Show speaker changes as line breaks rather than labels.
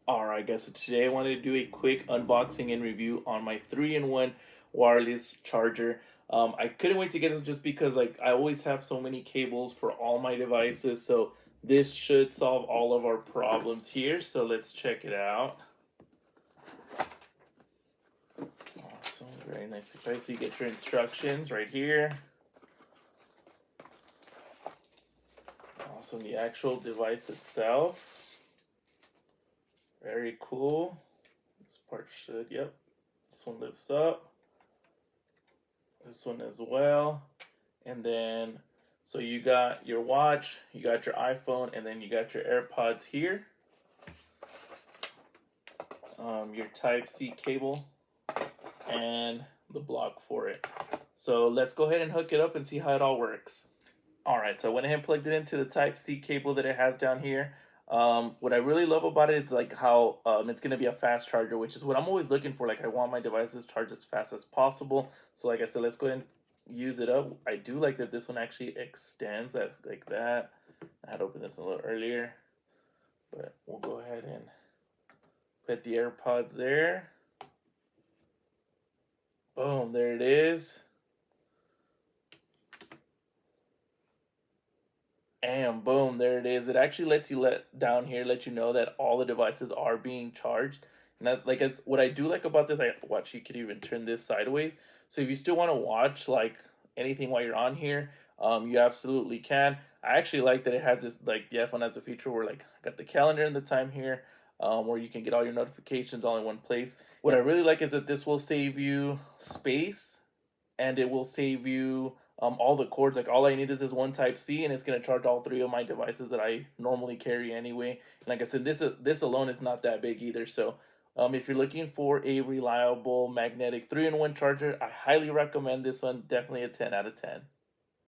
Alright guys, so today I wanted to do a quick unboxing and review on my 3-in-1 wireless charger. I couldn't wait to get this just because I always have so many cables for all my devices, so this should solve all of our problems here. So let's check it out. Awesome, very nicely priced. So you get your instructions right here. Awesome, the actual device itself. Very cool. This part should, yep. This one lifts up. This one as well. And then, so you got your watch, you got your iPhone, and then you got your AirPods here. Your Type-C cable, and the block for it. So let's go ahead and hook it up and see how it all works. Alright, so I went ahead and plugged it into the Type-C cable that it has down here. What I really love about it is how it's going to be a fast charger, which is what I'm always looking for. I want my devices charged as fast as possible. So like I said, let's go ahead and use it up. I do like that this one actually extends. That's like that. I had opened this a little earlier, but we'll go ahead and put the AirPods there. Boom, there it is. And boom, there it is. It actually lets you let you know that all the devices are being charged. And that, as what I do like about this, you could even turn this sideways. So if you still want to watch anything while you're on here, you absolutely can. I actually like that it has this the iPhone has a feature where got the calendar and the time here, where you can get all your notifications all in one place. What I really like is that this will save you space, and it will save you all the cords. All I need is this one Type-C, and it's gonna charge all three of my devices that I normally carry anyway. And like I said, this alone is not that big either. So if you're looking for a reliable magnetic 3-in-1 charger, I highly recommend this one. Definitely a 10 out of 10.